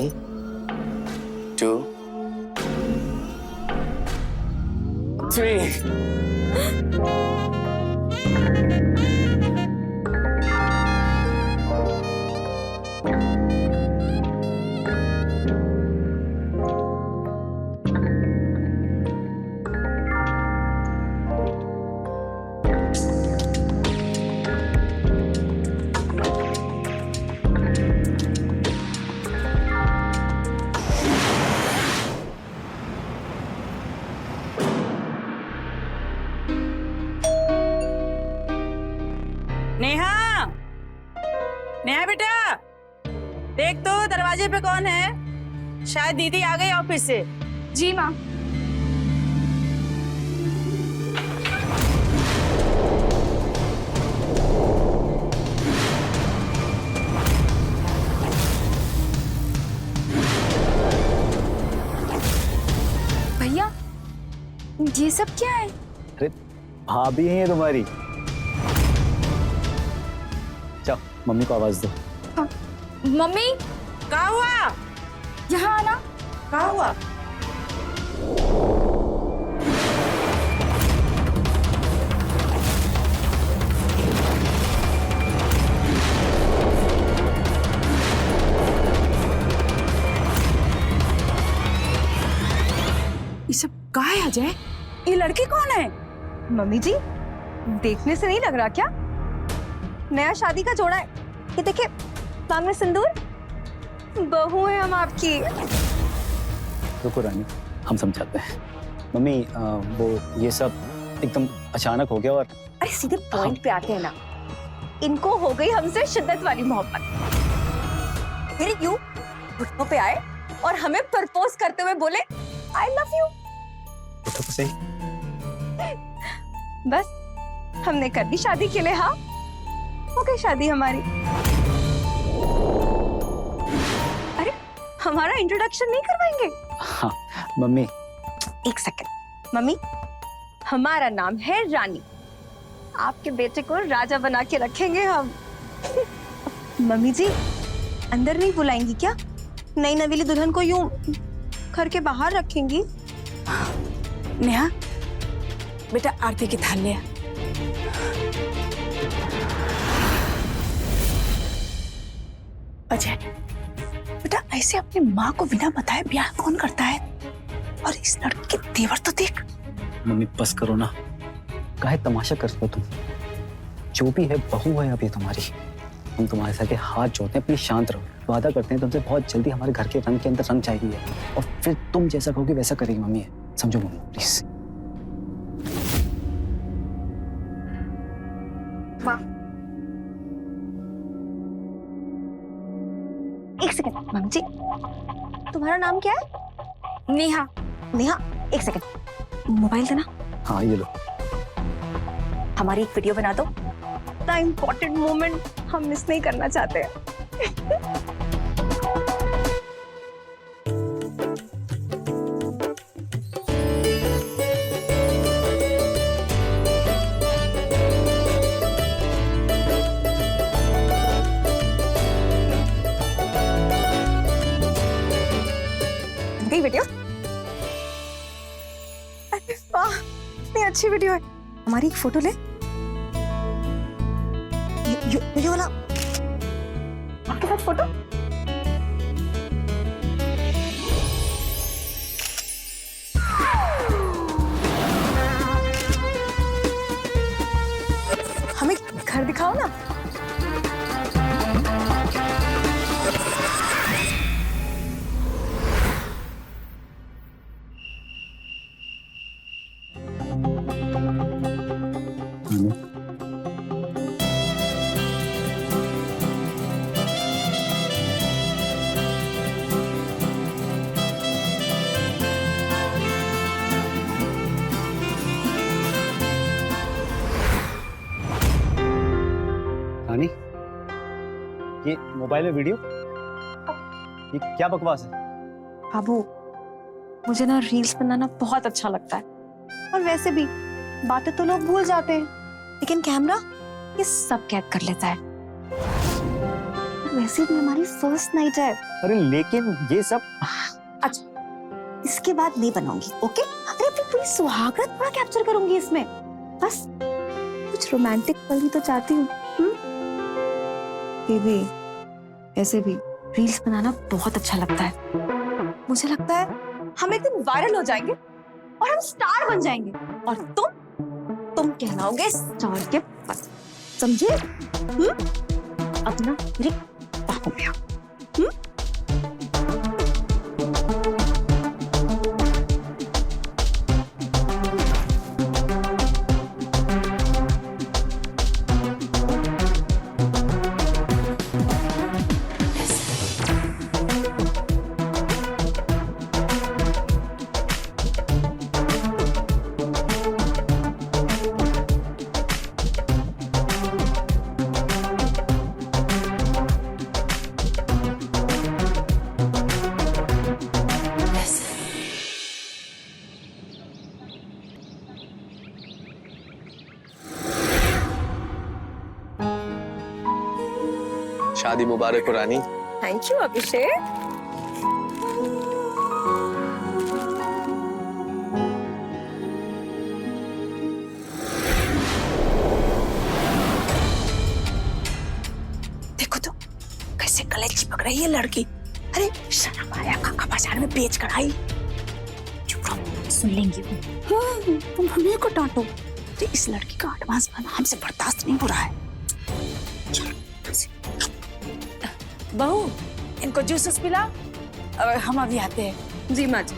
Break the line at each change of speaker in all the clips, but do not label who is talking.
1 2 3
नेहा, नेहा बेटा, देख तो दरवाजे पे कौन है? शायद दीदी आ गई ऑफिस से।
जी माँ। भैया, ये सब क्या है?
अरे भाभी है तुम्हारी। चल मम्मी को आवाज दो।
हाँ। मम्मी,
क्या हुआ?
यहाँ आना।
क्या हुआ? ये सब क्या है अजय? ये लड़की कौन है?
मम्मी जी, देखने से नहीं लग रहा क्या? नया शादी का जोड़ा है। ये देखिए, सामने सिंदूर। बहू है हम आपकी।
रुको रानी, हम समझाते हैं। मम्मी वो ये सब एकदम अचानक हो गया और
अरे सीधे पॉइंट पे आते हैं ना। इनको हो गई हमसे शिद्दत वाली मोहब्बत। फिर यूं घुटनों पे आए और हमें प्रपोज करते हुए बोले आई लव यू।
उठो तो सही।
बस हमने कर दी शादी के लिए। हाँ, हो गई शादी हमारी। अरे हमारा इंट्रोडक्शन नहीं करवाएंगे?
हाँ मम्मी।
एक सेकंड। मम्मी, हमारा नाम है रानी। आपके बेटे को राजा बना के रखेंगे हम। मम्मी जी, अंदर नहीं बुलाएंगी क्या? नई नवेली दुल्हन को यूं घर के बाहर रखेंगी?
नेहा, बेटा आरती की थाल ले आ। अजय, बेटा ऐसे अपनी माँ को बिना बताए ब्याह कौन करता है? और इस लड़के के तेवर तो देख।
मम्मी बस करो ना, काहे तमाशा करते हो तुम? जो भी है बहू है अभी तुम्हारी। हम तुम्हारे साथ हाथ जोड़ते हैं, प्लीज शांत रहो। वादा करते हैं तुमसे बहुत जल्दी हमारे घर के रंग के अंदर रंग चाहिए और फिर तुम जैसा कहोगे वैसा करेगी मम्मी। समझो मम्मी प्लीज।
एक सेकंड। मम्मी जी, तुम्हारा नाम क्या है?
नेहा।
नेहा, एक सेकंड, मोबाइल देना।
हाँ ये लो।
हमारी एक वीडियो बना दो। इतना इम्पोर्टेंट मोमेंट हम मिस नहीं करना चाहते हैं। गई वीडियो? अरे वाह, इतनी अच्छी वीडियो है। हमारी एक फोटो ले। ये वाला आपके साथ फोटो। हमें घर दिखाओ ना।
रानी, ये मोबाइल में वीडियो, ये क्या बकवास है?
बाबू, मुझे ना रील्स बनाना बहुत अच्छा लगता है और वैसे भी बातें तो लोग भूल जाते हैं, लेकिन कैमरा ये सब कैद कर लेता है। वैसे भी हमारी फर्स्ट नाइट है।
अरे लेकिन ये सब
अच्छा, इसके बाद नहीं बनाऊंगी, ओके? अरे अपनी पूरी सुहागरात पूरा कैप्चर करूंगी इसमें। बस कुछ रोमांटिक पल भी तो चाहती हूँ। बेबी, ऐसे भी रील्स बनाना बहुत अच्छा लगता है। मुझे लगता है हम एक दिन वायरल हो जाएंगे और हम स्टार बन जाएंगे, और तुम कहलाओगे स्टार के पति, समझे? अब ना मेरे बाहों में आओ।
शादी मुबारक हो रानी।
थैंक यू अभिषेक। देखो तो कैसे गले चिपक रही है लड़की। अरे शर्म आया, काका बाजार में बेच कर आई। चुप रहो, सुन लेंगी वो। तुम हमें को डांटो। तो इस लड़की का एडवांस बना हमसे बर्दाश्त नहीं हो रहा है।
बहू, इनको जूसेस पिला और हम अभी आते हैं।
जी माँ जी।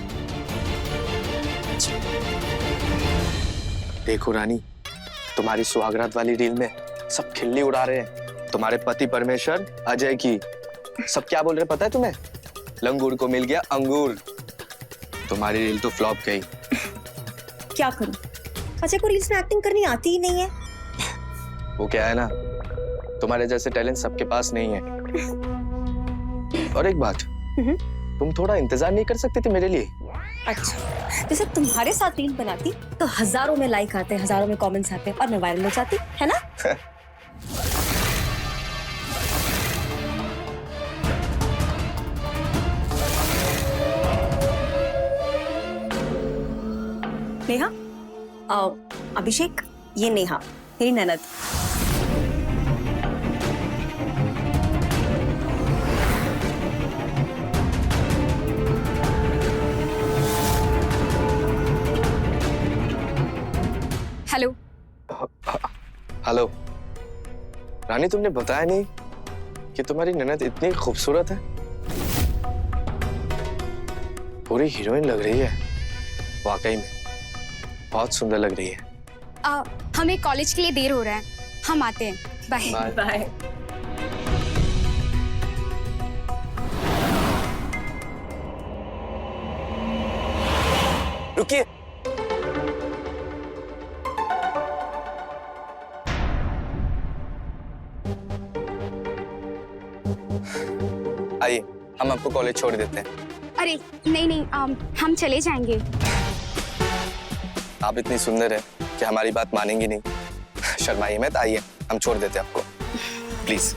देखो रानी, तुम्हारी सुहागरात वाली रील में सब खिल्ली उड़ा रहे हैं तुम्हारे पति परमेश्वर अजय की। सब क्या बोल रहे पता है तुम्हें? लंगूर को मिल गया अंगूर। तुम्हारी रील तो फ्लॉप गई।
क्या करूं? अजय को रील्स में एक्टिंग करनी आती ही नहीं है।
वो क्या है ना, तुम्हारे जैसे टैलेंट सबके पास नहीं है। और एक बात, तुम थोड़ा इंतजार नहीं कर सकते थे मेरे लिए?
अच्छा, जैसे तुम्हारे साथ रील बनाती तो हजारों में लाइक आते, हजारों में कमेंट्स आते और मैं वायरल हो जाती, है ना? नेहा, अभिषेक, ये नेहा मेरी ननद।
हेलो।
हेलो रानी, तुमने बताया नहीं कि तुम्हारी ननद इतनी खूबसूरत है। पूरी हीरोइन लग रही है, वाकई में बहुत सुंदर लग रही है।
हमें कॉलेज के लिए देर हो रहा है, हम आते हैं। Bye
bye. रुकिए, आइए हम आपको कॉलेज छोड़ देते हैं।
अरे नहीं, हम चले जाएंगे।
आप इतनी सुंदर है कि हमारी बात मानेंगी नहीं। शर्माइए मत, आइए हम छोड़ देते हैं आपको, प्लीज।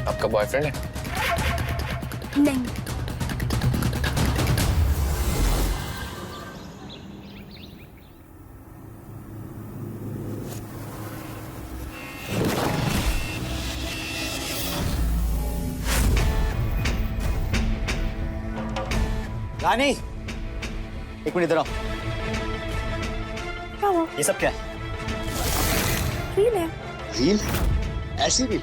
आपका बॉयफ्रेंड है?
नहीं।
रानी, एक मिनट इधर आओ।
क्या हुआ?
ये सब क्या है?
रील है।
रील? ऐसी रील?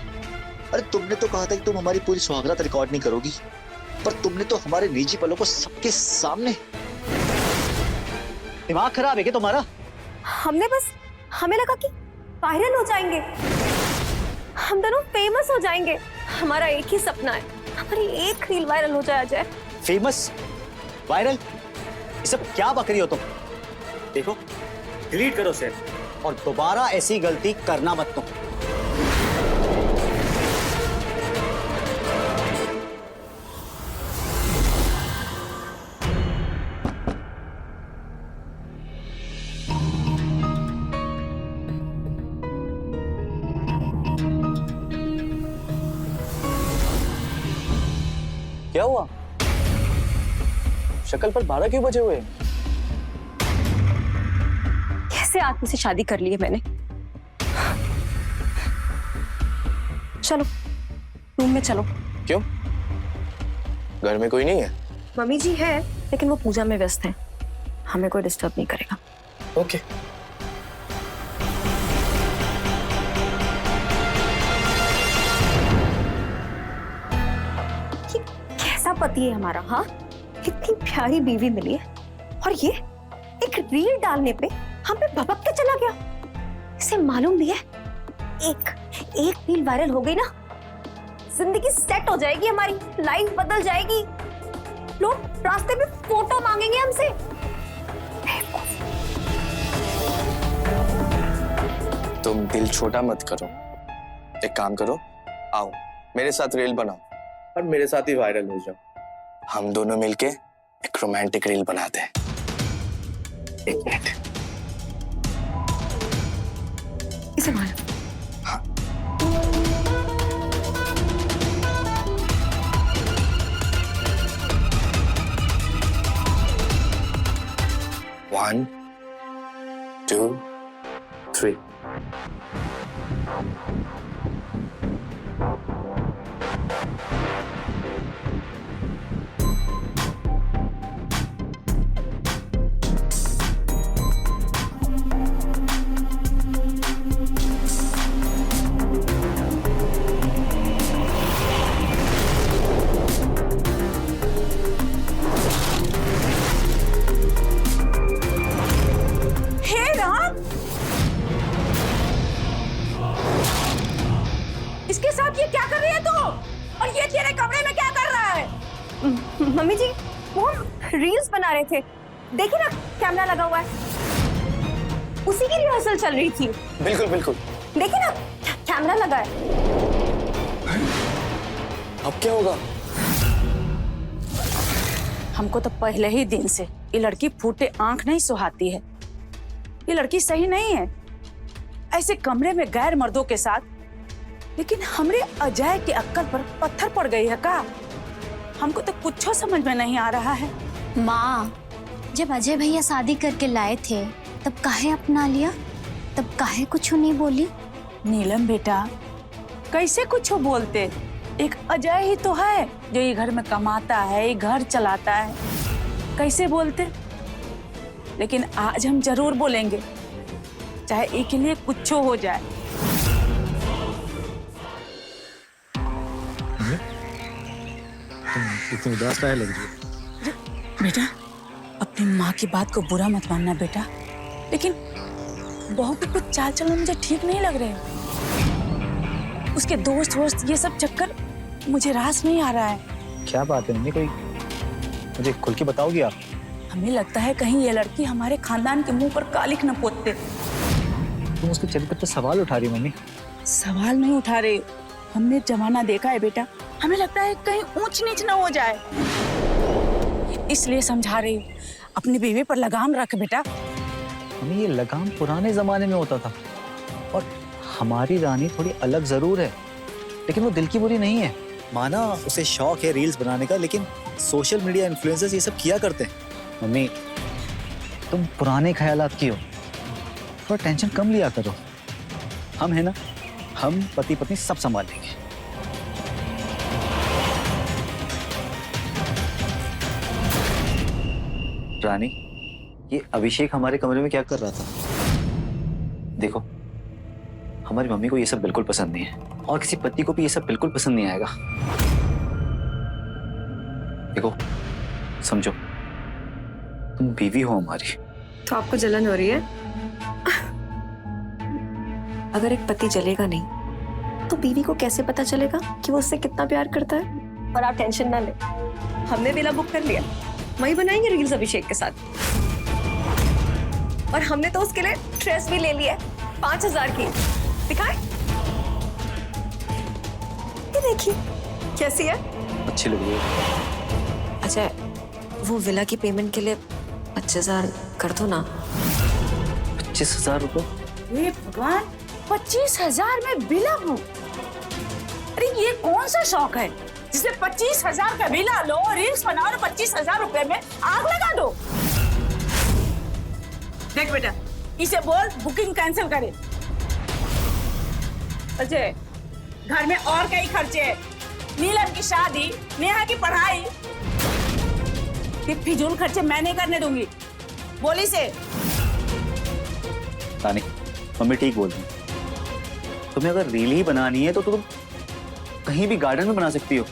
अरे तुमने तो कहा था कि तुम हमारी पूरी सुहागरात रिकॉर्ड नहीं करोगी, पर तुमने तो हमारे निजी पलों को सबके सामने।
दिमाग खराब है क्या तुम्हारा?
हमें लगा कि वायरल हो जाएंगे, हम दोनों फेमस हो जाएंगे। हमारा एक ही सपना है, हमारी एक रील वायरल हो जाए अजय।
फेमस, वायरल, ये सब क्या बक रही हो तुम? देखो, डिलीट करो उसे और दोबारा ऐसी गलती करना मत तुम।
क्या हुआ? शक्ल पर 12 क्यों बजे हुए हैं?
कैसे आदमी से शादी कर ली है मैंने। चलो रूम में चलो।
क्यों? घर में कोई नहीं है?
मम्मी जी है, लेकिन वो पूजा में व्यस्त हैं, हमें कोई डिस्टर्ब नहीं करेगा।
ओके।
ये कैसा पति है हमारा, हाँ? कितनी प्यारी बीवी मिली है और ये एक रील डालने पे हम पे भपक के चला गया। इसे मालूम भी है एक रील वायरल हो गई ना, जिंदगी सेट हो जाएगी हमारी, लाइफ बदल जाएगी। लोग रास्ते में फोटो मांगेंगे हमसे।
तुम दिल छोटा मत करो, एक काम करो, आओ मेरे साथ रील बनाओ और मेरे साथ ही वायरल हो जाओ। हम दोनों मिलके एक रोमांटिक रील बनाते हैं। एक मिनट।
इसे मारो।
हाँ। One, 2, 3.
हे राम, इसके साथ ये क्या कर रही है तू? और ये तेरे कमरे में क्या कर रहा है?
मम्मी जी, वो हम रील्स बना रहे थे, देखिए ना कैमरा लगा हुआ है, उसी की रिहर्सल चल रही थी।
बिल्कुल बिल्कुल।
देखिए ना कैमरा लगा है।
अब क्या होगा?
हमको तो पहले ही दिन से ये लड़की फूटे आंख नहीं सुहाती है। ये लड़की सही नहीं है, ऐसे कमरे में गैर मर्दों के साथ। लेकिन हमरे अजय के अक्कल पर पत्थर पड़ गई है का? हमको तो कुछ समझ में नहीं आ रहा है।
माँ, जब अजय भैया शादी करके लाए थे तब काहे अपना लिया, तब काहे कुछ नहीं बोली?
नीलम बेटा, कैसे कुछ बोलते? एक अजय ही तो है जो ये घर में कमाता है, ये घर चलाता है, कैसे बोलते? लेकिन आज हम जरूर बोलेंगे, चाहे एक के लिए कुछ हो जाए।
तुम इतनी उदास काहे लग रही हो?
बेटा, अपनी माँ की बात को बुरा मत मानना बेटा, लेकिन बहू के कुछ चाल चलन मुझे ठीक नहीं लग रहे। उसके दोस्त वोस्त ये सब चक्कर मुझे रास नहीं आ रहा है।
क्या बात है मम्मी, कोई मुझे खुल के बताओगी आप?
हमें लगता है कहीं ये लड़की हमारे खानदान के मुंह पर कालिख न पोतते।
तुम उसके चरित्र पर सवाल उठा रही हो मम्मी।
सवाल नहीं उठा रहे, हमने जमाना देखा है बेटा, हमें लगता है कहीं ऊंच नीच न हो जाए, इसलिए समझा रही हूँ। अपनी बीवी पर लगाम रख बेटा।
मम्मी, ये लगाम पुराने जमाने में होता था और हमारी रानी थोड़ी अलग जरूर है, लेकिन वो दिल की बुरी नहीं है। माना उसे शौक है रील्स बनाने का, लेकिन सोशल मीडिया इन्फ्लुएंसर्स ये सब किया करते हैं। मम्मी, तुम पुराने ख्यालात की हो, थोड़ा टेंशन कम लिया करो। हम है ना, हम पति पत्नी सब संभाल लेंगे। रानी, ये अभिषेक हमारे कमरे में क्या कर रहा था? देखो, हमारी मम्मी को ये सब बिल्कुल पसंद नहीं है और किसी पति को भी ये सब बिल्कुल पसंद नहीं आएगा। देखो, समझो, तुम बीवी हो हमारी।
तो आपको जलन हो रही है? अगर एक पति जलेगा नहीं तो बीवी को कैसे पता चलेगा कि वो उससे कितना प्यार करता है? और आप टेंशन ना ले, हमने विला बुक कर लिया, वही बनाएंगे रील्स अभिषेक के साथ। और हमने तो उसके लिए ड्रेस भी ले लिया है 5000 की। दिखाए? ये देखिए कैसी है,
अच्छी लग रही है।
अजय वो विला की पेमेंट के लिए 25,000 कर दो ना।
25,000 रुपये?
हे भगवान, 25,000 में विला बुक? अरे ये कौन सा शौक है जिसे 25,000 का विला लो, रील्स बनाओ और 25,000 रुपए में आग लगा दो। देख बेटा, इसे बोल बुकिंग कैंसिल करे। अजय, घर में और कई खर्चे हैं, नीलम की शादी, नेहा की पढ़ाई, ये फिजूल खर्चे मैं नहीं करने दूंगी। बोली से।
रानी, मम्मी ठीक बोल रही है। तुम्हें अगर रील ही बनानी है तो तुम कहीं भी गार्डन में बना सकती हो,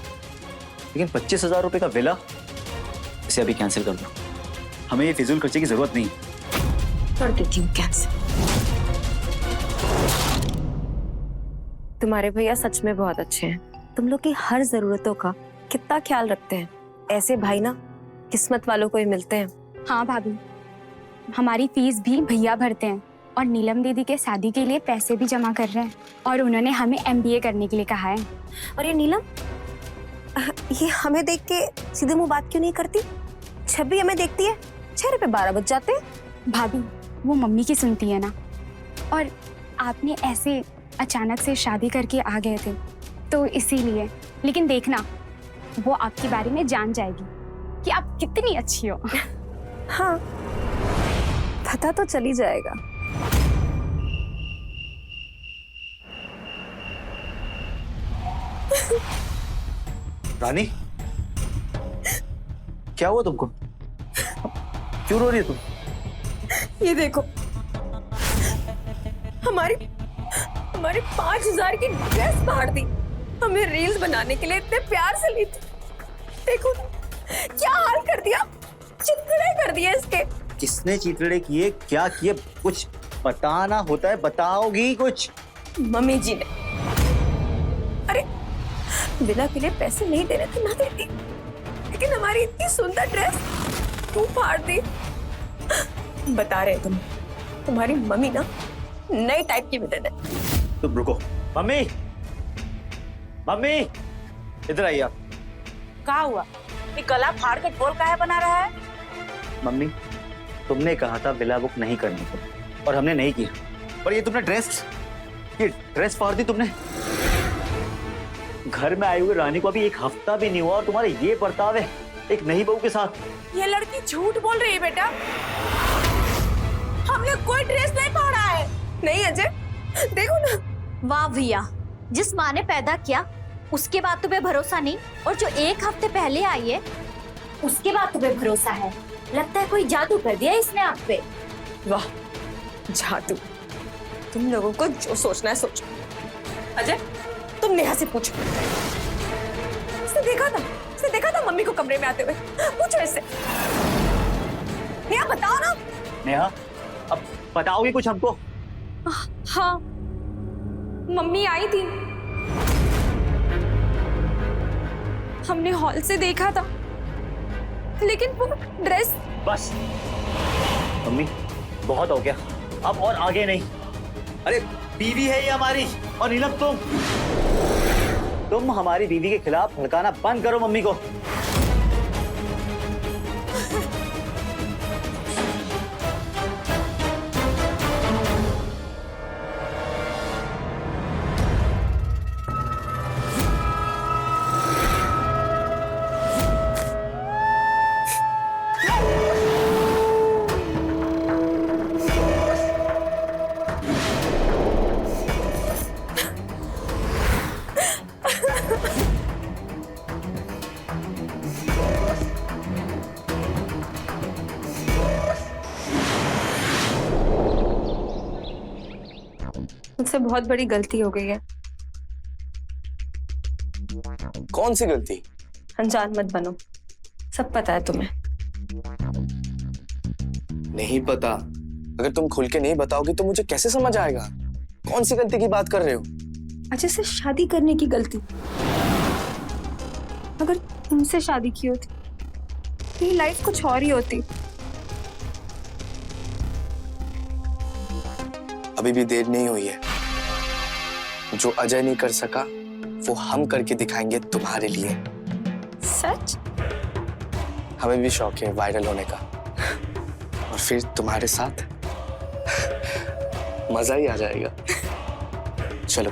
लेकिन 25,000 रुपए का विला, इसे अभी कैंसिल कर दो। हमें ये फिजूल खर्चे की जरूरत नहीं।
कर देती हूँ कैंसिल। तुम्हारे भैया सच में बहुत अच्छे हैं, तुम लोग की हर जरूरतों का कितना ख्याल रखते हैं। ऐसे भाई ना किस्मत वालों को ही मिलते हैं।
हाँ भाभी, हमारी फीस भी भैया भरते हैं और नीलम दीदी के शादी के लिए पैसे भी जमा कर रहे हैं, और उन्होंने हमें MBA करने के लिए कहा है।
और ये नीलम, ये हमें देख के सीधे मुंह बात क्यों नहीं करती? जब भी हमें देखती है चेहरे पे 12 बज जाते हैं।
भाभी, वो मम्मी की सुनती है ना, और आपने ऐसे अचानक से शादी करके आ गए थे तो इसीलिए। लेकिन देखना, वो आपके बारे में जान जाएगी कि आप कितनी अच्छी हो।
हाँ, पता तो चल ही जाएगा।
रानी, क्या हुआ तुमको? क्यों रो रही है तुम?
ये देखो, हमारी 5,000 की ड्रेस फाड़ दी। हमें रील्स बनाने के लिए इतने प्यार से ली थी, देखो क्या हाल कर दिया, चितकड़े कर दिए इसके।
किसने चितड़े किए, क्या किए, कुछ बताना होता है, बताओगी कुछ?
मम्मी जी ने। अरे विला के लिए पैसे नहीं दे रहे थे, ना देती, लेकिन हमारी इतनी सुंदर ड्रेस क्यों फाड़ दी? बता रहे तुम्हारी मम्मी ना नई टाइप की विलन है।
तुम रुको। मम्मी, मम्मी, इधर आइए आप।
क्या हुआ? ये गला फाड़ के ढोल काहे बना रहा है?
मम्मी, तुमने कहा था विला बुक नहीं करने को, और हमने नहीं किया। और ये तुमने ये ड्रेस फाड़ दी तुमने। घर में आई हुई रानी को अभी 1 हफ्ता भी नहीं हुआ और तुम्हारे ये बर्ताव है एक नई बहू के साथ।
ये लड़की झूठ बोल रही है बेटा, हमने कोई ड्रेस नहीं फाड़ा है।
नहीं अजय, देखो ना।
वाह भैया, जिस माँ ने पैदा किया उसके बाद तुम्हें भरोसा नहीं, और जो 1 हफ्ते पहले आई है उसके बाद तुम्हें भरोसा है। लगता है कोई जादू कर दिया इसने आप पे।
वाह, जादू। तुम लोगों को जो सोचना है सोचो। अजय, तुम नेहा से पूछो। उसने देखा था मम्मी को कमरे में आते हुए। पूछो इससे। नेहा बताओ ना।
नेहा, अब बताओगी कुछ हमको?
हाँ, मम्मी आई थी, हमने हॉल से देखा था, लेकिन वो ड्रेस।
बस मम्मी, बहुत हो गया, अब और आगे नहीं। अरे बीवी है ये हमारी, और नीलम तुम हमारी बीवी के खिलाफ भड़काना बंद करो मम्मी को।
मुझसे बहुत बड़ी गलती हो गई है।
कौन सी गलती?
अनजान मत बनो, सब पता है तुम्हें।
नहीं पता। अगर तुम खुल के नहीं बताओगी तो मुझे कैसे समझ आएगा? कौन सी गलती की बात कर रहे हो?
अजय से शादी करने की गलती। अगर तुमसे शादी की होती मेरी लाइफ कुछ और ही होती।
अभी भी देर नहीं हुई है। जो अजय नहीं कर सका वो हम करके दिखाएंगे तुम्हारे लिए।
सच?
हमें भी शौक है वायरल होने का, और फिर तुम्हारे साथ मजा ही आ जाएगा। चलो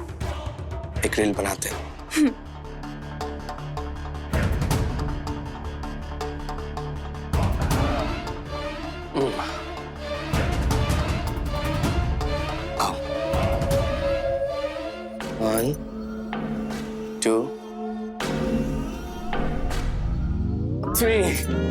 एक रील बनाते हैं। आओ। 1 2 3।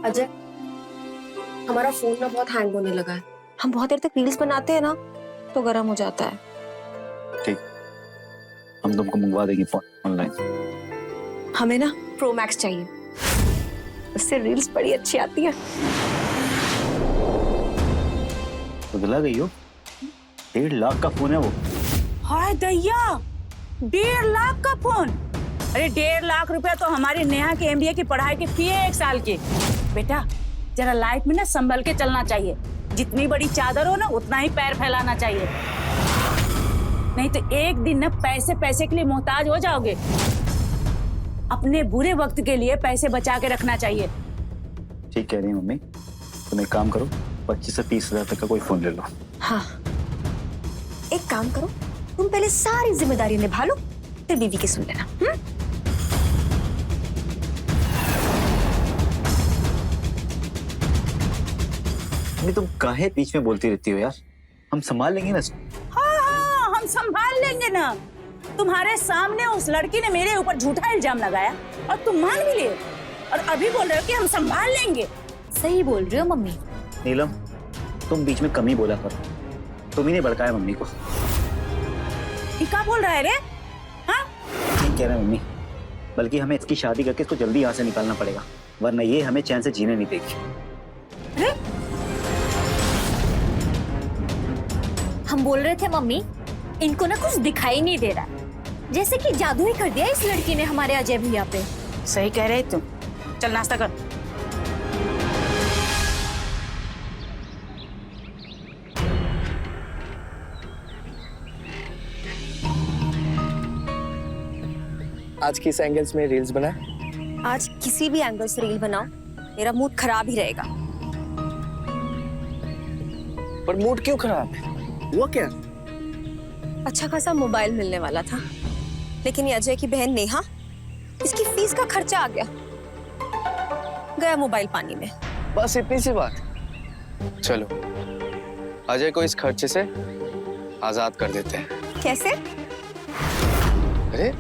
अजय, हमारा फोन ना बहुत हैंग होने लगा है। हम बहुत देर तक रील्स बनाते हैं ना तो गर्म हो जाता है।
ठीक, हम तुमको मंगवा देंगे फोन ऑनलाइन।
हमें ना प्रो मैक्स चाहिए, उससे रील्स बड़ी अच्छी आती है।
बदला गई हो, 1.5 लाख का फोन है वो।
हाय दैया, 1.5 लाख का फोन? अरे 1.5 लाख रुपया तो हमारी नेहा के MBA की पढ़ाई की फी है 1 साल की। बेटा जरा लाइफ में ना संभल के चलना चाहिए। जितनी बड़ी चादर हो ना उतना ही पैर फैलाना चाहिए, नहीं तो एक दिन ना पैसे पैसे के लिए मोहताज हो जाओगे। अपने बुरे वक्त के लिए पैसे बचा के रखना चाहिए।
ठीक कह रही है मम्मी। तुम एक काम करो, 25 से 30 हजार तक का कोई फोन ले लो।
हाँ, एक काम करो, तुम पहले सारी जिम्मेदारी निभा लो, फिर बीवी की सुन लेना।
मम्मी तुम काहे बीच में बोलती रहती हो यार? हम संभाल लेंगे ना।
हाँ, हम संभाल लेंगे ना। तुम्हारे सामने उस लड़की ने मेरे ऊपर झूठा इल्जाम लगाया और तुम मान भी लिए, और अभी बोल रहे हो कि हम संभाल लेंगे।
सही बोल रही हो मम्मी।
नीलम, तुम बीच में कम ही बोला करो। तुम ही ने भड़काया मम्मी को।
ये क्या बोल रहा है रे? हाँ?
ठीक कह रहे हैं मम्मी, बल्कि हमें इसकी शादी करके इसको जल्दी यहाँ से निकालना पड़ेगा, वरना ये हमें चैन से जीने नहीं देगी।
अरे
हम बोल रहे थे मम्मी, इनको ना कुछ दिखाई नहीं दे रहा, जैसे कि जादू ही कर दिया इस लड़की ने हमारे अजय भैया पे।
सही कह रहे तुम। चल नाश्ता कर।
आज किस एंगल्स में रील्स बनाए?
आज किसी भी एंगल से रील बनाओ, मेरा मूड खराब ही रहेगा।
पर मूड क्यों खराब है? हुआ क्या?
अच्छा खासा मोबाइल मिलने वाला था, लेकिन ये अजय की बहन नेहा, इसकी फीस का खर्चा आ गया, मोबाइल पानी में।
बस इतनी सी बात? चलो अजय को इस खर्चे से आजाद कर देते हैं।
कैसे?
अरे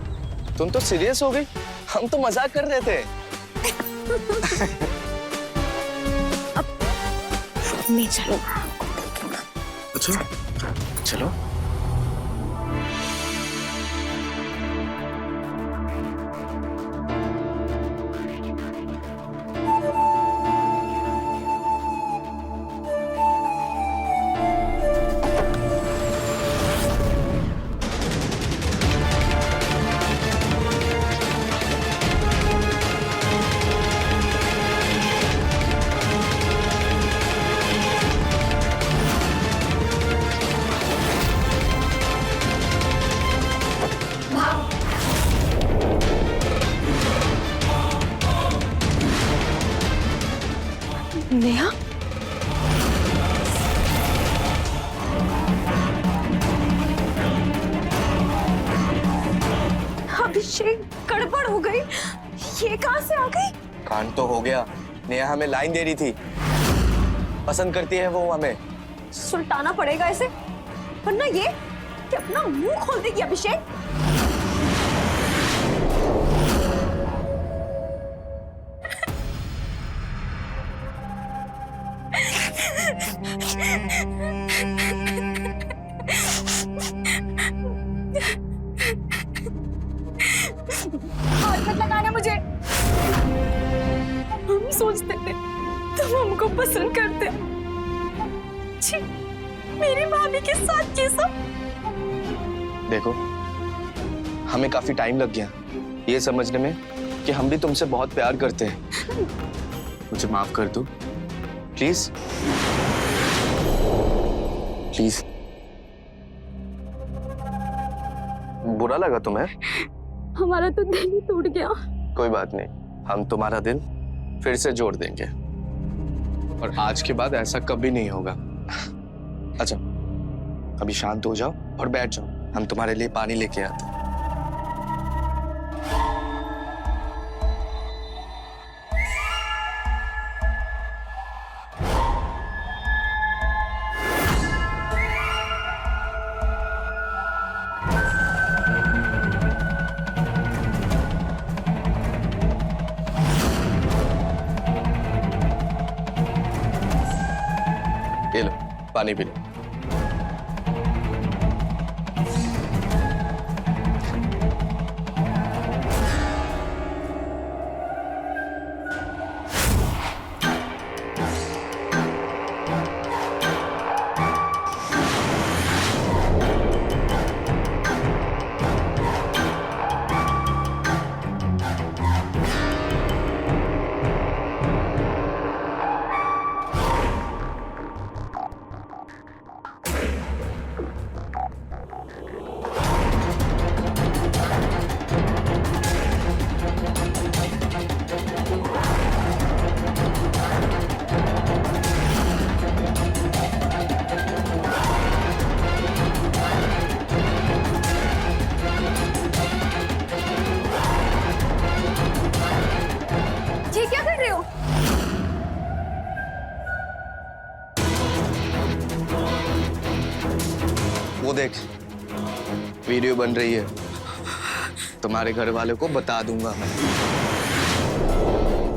तुम तो सीरियस हो गई, हम तो मजाक कर रहे थे।
मैं चलो।
अच्छा चलो।
नेहा, अभिषेक गड़बड़ हो गई। ये कहां से आ गई?
कांड तो हो गया। नेहा हमें लाइन दे रही थी, पसंद करती है वो हमें।
सुलटाना पड़ेगा इसे, वरना ये कि अपना मुंह खोल देगी अभिषेक।
हाथ मत लगाना मुझे। हम सोचते थे तुम हमको पसंद करते। छी, मेरी भाभी के साथ ये सब।
देखो, हमें काफी टाइम लग गया ये समझने में कि हम भी तुमसे बहुत प्यार करते हैं। मुझे माफ कर दो प्लीज, प्लीज। बुरा लगा तुम्हें?
हमारा तो दिल ही टूट गया।
कोई बात नहीं, हम तुम्हारा दिल फिर से जोड़ देंगे और आज के बाद ऐसा कभी नहीं होगा। अच्छा, अभी शांत हो जाओ और बैठ जाओ, हम तुम्हारे लिए पानी लेके आते हैं। ये लो, पानी पी लो।
ये क्या कर रहे हो?
वो देख, वीडियो बन रही है। तुम्हारे घर वालों को बता दूंगा मैं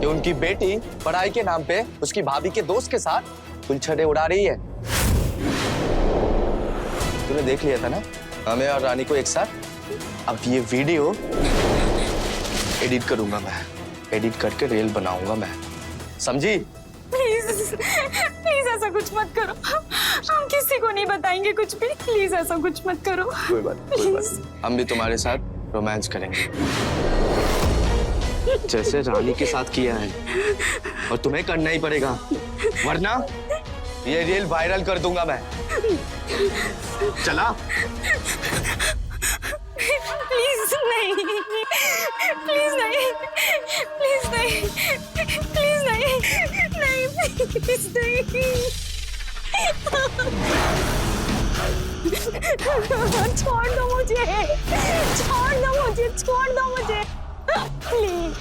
कि उनकी बेटी पढ़ाई के नाम पे उसकी भाभी के दोस्त के साथ उलझने उड़ा रही है। तूने देख लिया था ना हमें और रानी को एक साथ। अब ये वीडियो एडिट करूंगा मैं, एडिट करके रील बनाऊंगा मैं, समझी?
प्लीज प्लीज ऐसा कुछ मत करो। हम किसी को नहीं बताएंगे कुछ भी। प्लीज ऐसा कुछ मत करो।
कोई बात नहीं। हम भी तुम्हारे साथ रोमांस करेंगे जैसे रानी के साथ किया है, और तुम्हें करना ही पड़ेगा, वरना ये रील वायरल कर दूंगा मैं। चला?
प्लीज नहीं, प्लीज नहीं, प्लीज नहीं, प्लीज नहीं, नहीं, प्लीज नहीं। छोड़ दो मुझे, छोड़ दो मुझे, छोड़ दो मुझे, प्लीज।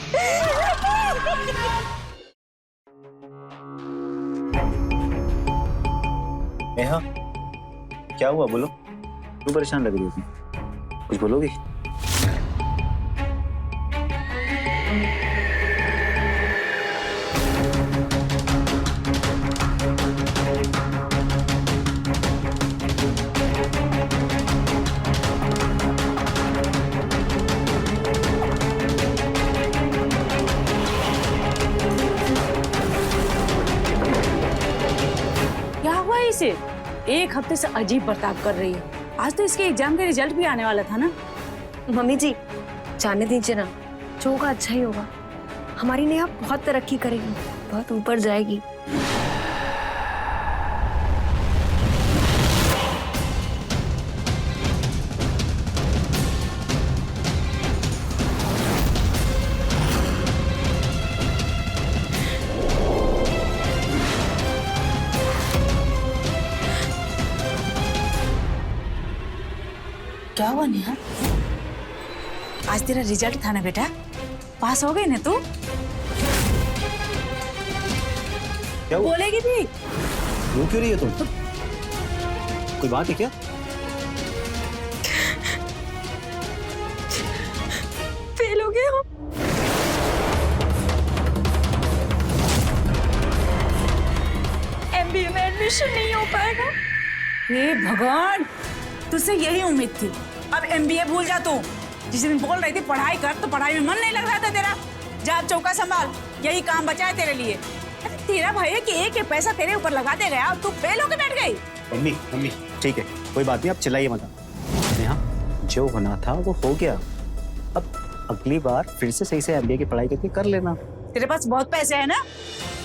नेहा, क्या हुआ बोलो? क्यों परेशान लग रही हो तुम? कुछ बोलोगी?
क्या हुआ इसे? एक हफ्ते से अजीब बर्ताव कर रही है। आज तो इसके एग्जाम का रिजल्ट भी आने वाला था ना।
मम्मी जी, जाने दीजिए ना, जो होगा अच्छा ही होगा। हमारी नेहा बहुत तरक्की करेगी, बहुत ऊपर जाएगी।
क्या हुआ नेहा? आज तेरा रिजल्ट था ना बेटा, पास हो गई ना तू?
क्या हुआ?
बोलेगी भी?
रो क्यों रही है तुम? कोई बात है क्या?
एडमिशन नहीं हो पाएगा।
हे भगवान, तुझसे यही उम्मीद थी। अब एमबीए भूल जा तू। जिस दिन बोल रही थी पढ़ाई कर, तो पढ़ाई में मन नहीं लग रहा था तेरा। जा अब चौका संभाल, यही काम बचा है तेरे लिए। अरे तेरा भाई है कि एक एक पैसा तेरे ऊपर लगाते गया, अब तू फेल होके बैठ गई।
मम्मी मम्मी ठीक है, कोई बात नहीं, आप चिल्लाइए मत। नेहा, जो होना था वो हो गया। अब अगली बार फिर से सही से एमबीए की पढ़ाई करके कर लेना।
तेरे पास बहुत पैसे है ना,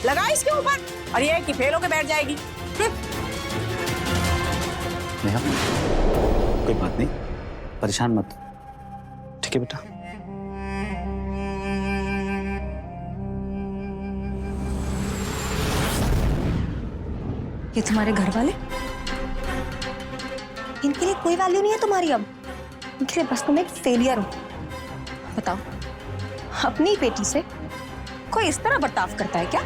लगा इसके ऊपर, और ये है कि फेल होके बैठ जाएगी।
नेहा, कोई बात नहीं, परेशान मत, ठीक है बेटा।
ये तुम्हारे घर वाले, इनके लिए कोई वैल्यू नहीं है तुम्हारी अब। इनके लिए बस तुम एक फेलियर हो। बताओ, अपनी बेटी से कोई इस तरह बर्ताव करता है क्या?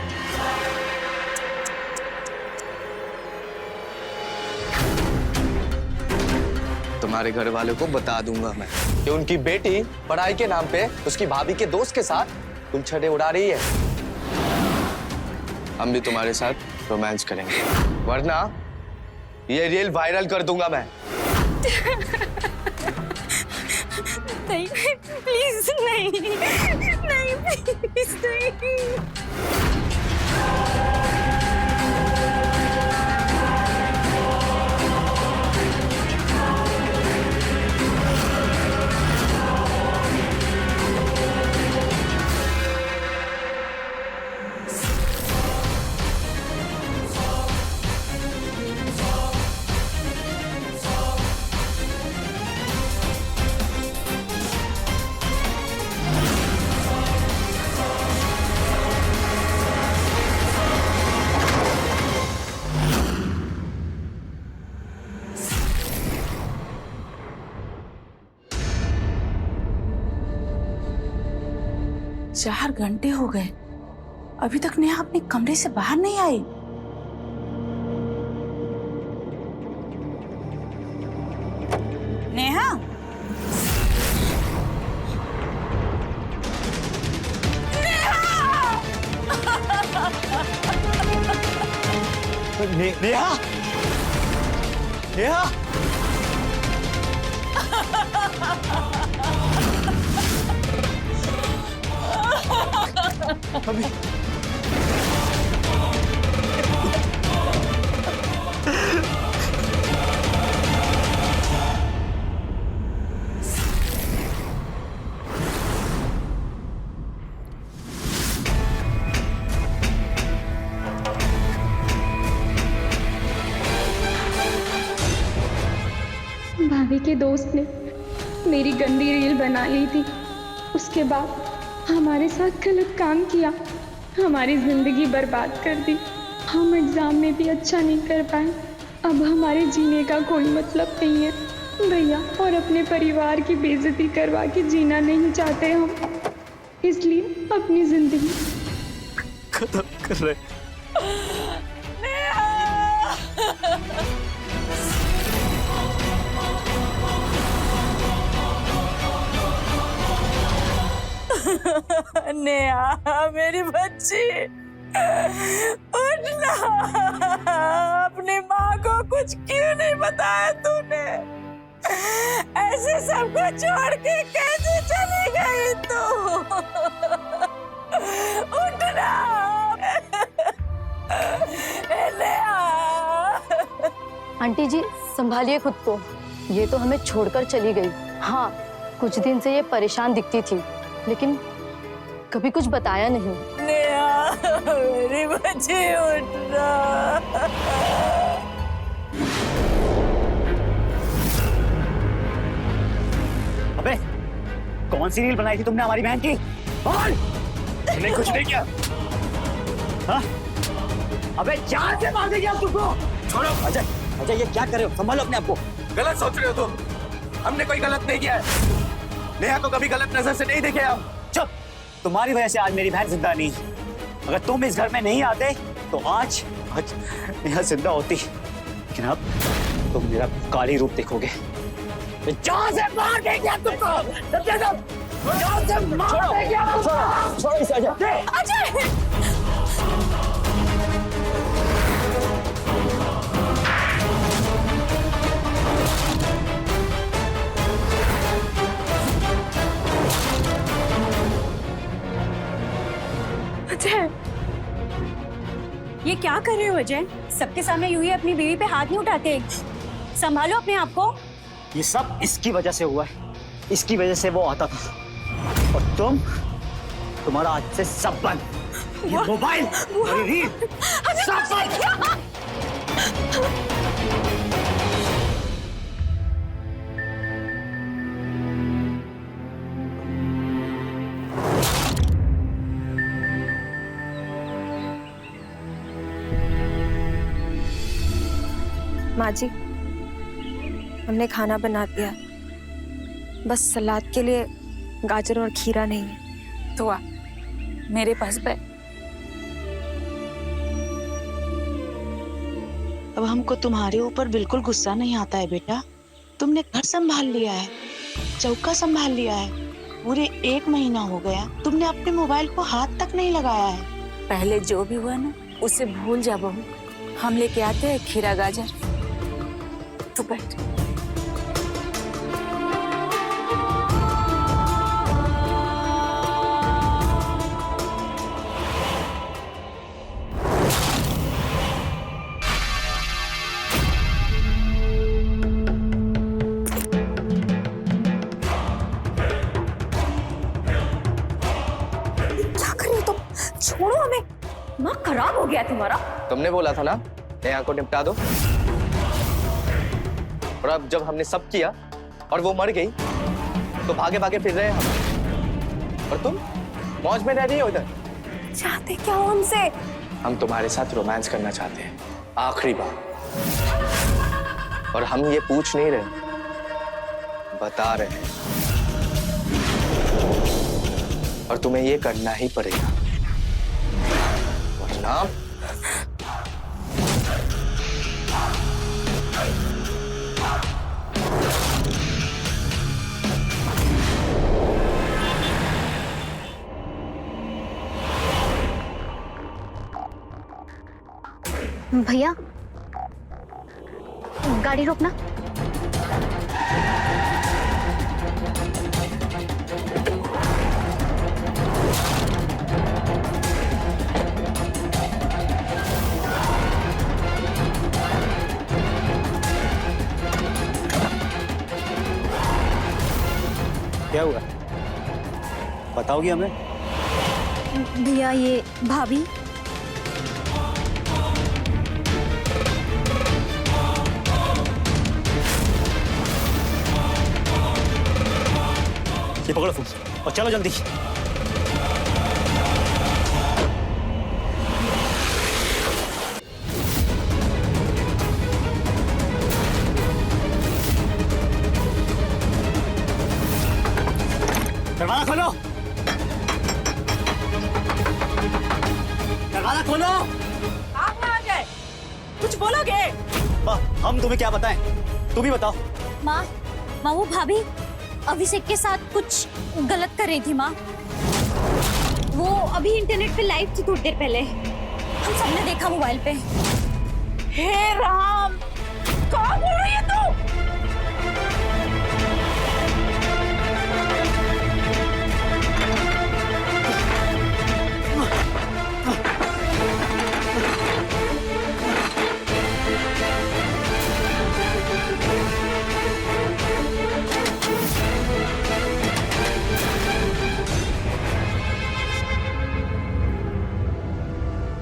तुम्हारे घर वालों को बता दूंगा मैं कि उनकी बेटी पढ़ाई के नाम पे उसकी भाभी के दोस्त के साथ उलझने उड़ा रही है। हम भी तुम्हारे साथ रोमांस करेंगे, वरना ये रील वायरल कर दूंगा मैं।
नहीं प्लीज, नहीं नहीं प्लीज नहीं।
चार घंटे हो गए, अभी तक नेहा अपने कमरे से बाहर नहीं आई। नेहा,
नेहा, नेहा, अभी
भाभी के दोस्त ने मेरी गंदी रील बना ली थी। उसके बाद हमारे साथ गलत काम किया, हमारी जिंदगी बर्बाद कर दी। हम एग्जाम में भी अच्छा नहीं कर पाए। अब हमारे जीने का कोई मतलब नहीं है भैया, और अपने परिवार की बेइज्जती करवा के जीना नहीं चाहते हम, इसलिए अपनी जिंदगी
खत्म कर रहे।
नेहा मेरी बच्ची, उठना। अपनी माँ को कुछ क्यों नहीं बताया तूने? ऐसे सबको छोड़ के कैसे चली गई तू? उठना नेहा।
आंटी जी संभालिए खुद को, ये तो हमें छोड़कर चली गई। हाँ, कुछ दिन से ये परेशान दिखती थी, लेकिन कभी कुछ बताया नहीं।
नेहा मेरी बच्ची, उठना।
अबे, कौन सी रील बनाई थी तुमने हमारी बहन की? तुमने कुछ नहीं किया। हाँ? अबे जान से मार देगी अब तुमको। छोड़ो अजय, अजय ये क्या कर रहे हो? संभालो अपने आप को।
गलत सोच रहे हो तुम, हमने कोई गलत नहीं किया है। नेहा को कभी गलत नजर से नहीं देखे हम।
चुप, तुम्हारी वजह से आज मेरी बहन जिंदा नहीं। अगर तुम इस घर में नहीं आते तो आज नेहा जिंदा होती, लेकिन अब तुम मेरा काली रूप देखोगे। जान से मार देंगे अब तुमको। जान से मार देंगे अब तुमको। छोड़ो इसे अजय।
अजय
ये क्या कर रहे हो अजय? सबके सामने यूं ही अपनी बीवी पे हाथ नहीं उठाते। संभालो अपने आप को।
ये सब इसकी वजह से हुआ है, इसकी वजह से वो आता था। और तुम्हारा आज से सब बंद। ये मोबाइल और ये रील सब बंद।
माँ जी, हमने खाना बना दिया, बस सलाद के लिए गाजर और खीरा नहीं है।
तो आ मेरे पास बैठ।
अब हमको तुम्हारे ऊपर बिल्कुल गुस्सा नहीं आता है बेटा। तुमने घर संभाल लिया है, चौका संभाल लिया है, पूरे 1 महीना हो गया तुमने अपने मोबाइल को हाथ तक नहीं लगाया है।
पहले जो भी हुआ ना उसे भूल जा बहू, हम लेके आते हैं खीरा गाजर। तू बैठ।
क्या कर रही हो तुम? छोड़ो हमें। माँ, खराब हो गया तुम्हारा।
तुमने बोला था ना नेहा को निपटा दो, और अब जब हमने सब किया और वो मर गई तो भागे भागे फिर रहे हम, और तुम मौज में रह रही हो इधर।
चाहते क्या हो हमसे?
हम तुम्हारे साथ रोमांस करना चाहते हैं, आखिरी बार। और हम ये पूछ नहीं रहे, बता रहे हैं। और तुम्हें ये करना ही पड़ेगा, वरना
भैया, गाड़ी रोकना।
क्या हुआ, बताओगी हमें?
भैया, ये भाभी।
ये पकड़ो फोन और चलो जल्दी। दरवाजा खोलो, दरवाजा खोलो।
आप आ गए, कुछ बोलोगे?
हम तुम्हें क्या बताएं, तुम ही बताओ।
माँ, वो भाभी अभिषेक के साथ कुछ गलत कर रही थी माँ। वो अभी इंटरनेट पे लाइव थी थोड़ी देर पहले, हम सबने देखा मोबाइल पे।
हे राम, क्या बोल रही है तू?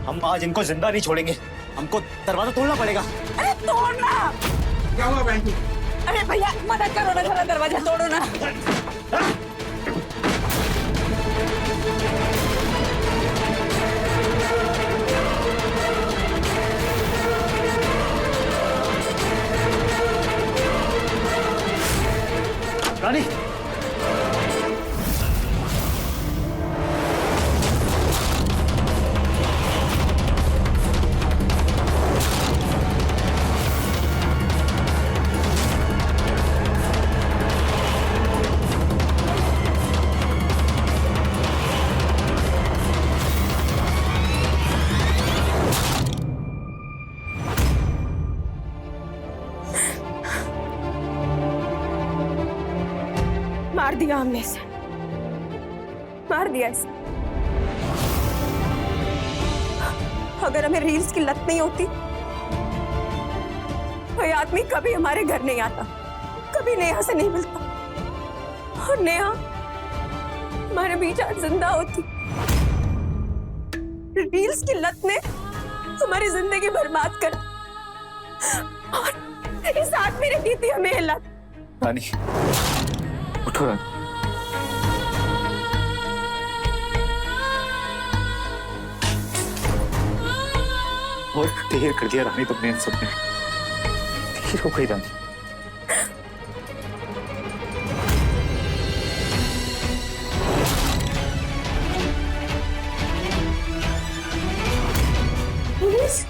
हम आज इनको जिंदा नहीं छोड़ेंगे, हमको दरवाजा तोड़ना पड़ेगा।
अरे तोड़ना
क्या हुआ बहन जी?
अरे भैया मदद करो ना, जरा दरवाजा तोड़ो ना।
रानी,
मार दिया हमने इसे, मार दिया इसे। अगर हमें रील्स की लत नहीं होती, कोई आदमी कभी हमारे घर नहीं आता, कभी नेहा से नहीं मिलता, और नेहा हमारे बीच आज जिंदा होती। रील्स की लत ने हमारी जिंदगी बर्बाद कर, और इस आदमी ने दी थी हमें लत।
रानी, उठो रानी।
और देर कर दिया रानी तुमने इन सब में। देर हो गई रानी।
पुलिस?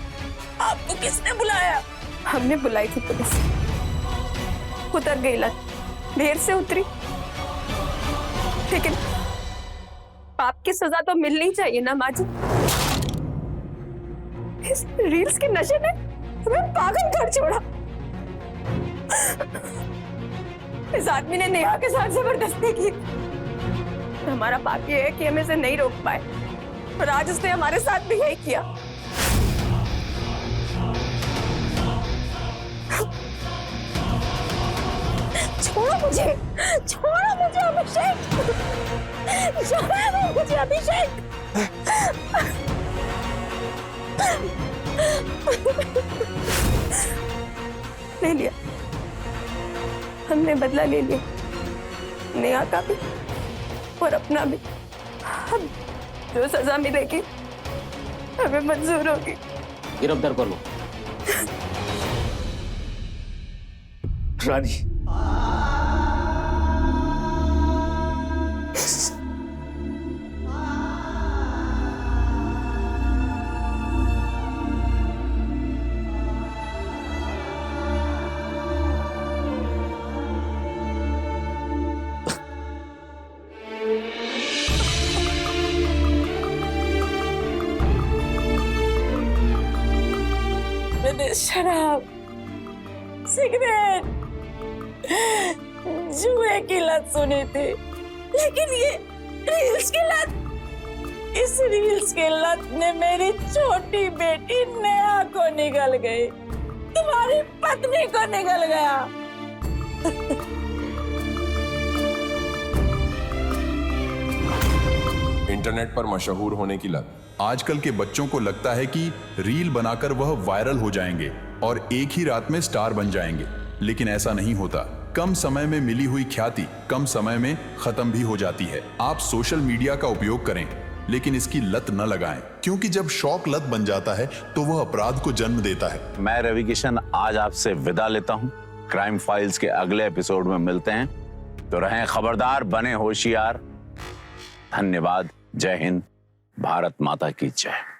आपको किसने बुलाया? हमने बुलाई थी पुलिस। उतर गई लत, देर से उतरी, लेकिन पाप की सजा तो मिलनी चाहिए ना माँ जी। इस रील्स के नशे ने हमें पागल कर छोड़ा। इस आदमी ने नेहा के साथ जबरदस्ती की। हमारा पाप ये है कि हम इसे नहीं रोक पाए, और आज उसने हमारे साथ भी यही किया। छोड़ो मुझे, छोड़ो मुझे अभिषेक, छोड़ो मुझे अभिषेक। ले लिया, हमने बदला ले लिया, नेहा का भी और अपना भी। अब जो सजा मिलेगी हमें मंजूर होगी।
गिरफ्तार कर लो
रानी,
मैंने शराब, सिगरेट, जुए की लत सुनी थी, लेकिन ये रील्स की लत, इस रील्स की लत ने मेरी छोटी बेटी नेहा को निगल गई, तुम्हारी पत्नी को निगल गया।
इंटरनेट पर मशहूर होने की लत। आजकल के बच्चों को लगता है कि रील बनाकर वह वायरल हो जाएंगे और एक ही रात में स्टार बन जाएंगे, लेकिन ऐसा नहीं होता। कम समय में मिली हुई ख्याति कम समय में खत्म भी हो जाती है। आप सोशल मीडिया का उपयोग करें, लेकिन इसकी लत न लगाएं, क्योंकि जब शौक लत बन जाता है तो वह अपराध को जन्म देता है।
मैं रवि किशन आज आपसे विदा लेता हूं। क्राइम फाइल्स के अगले एपिसोड में मिलते हैं, तो रहें खबरदार, बने होशियार। धन्यवाद। जय हिंद, भारत माता की जय।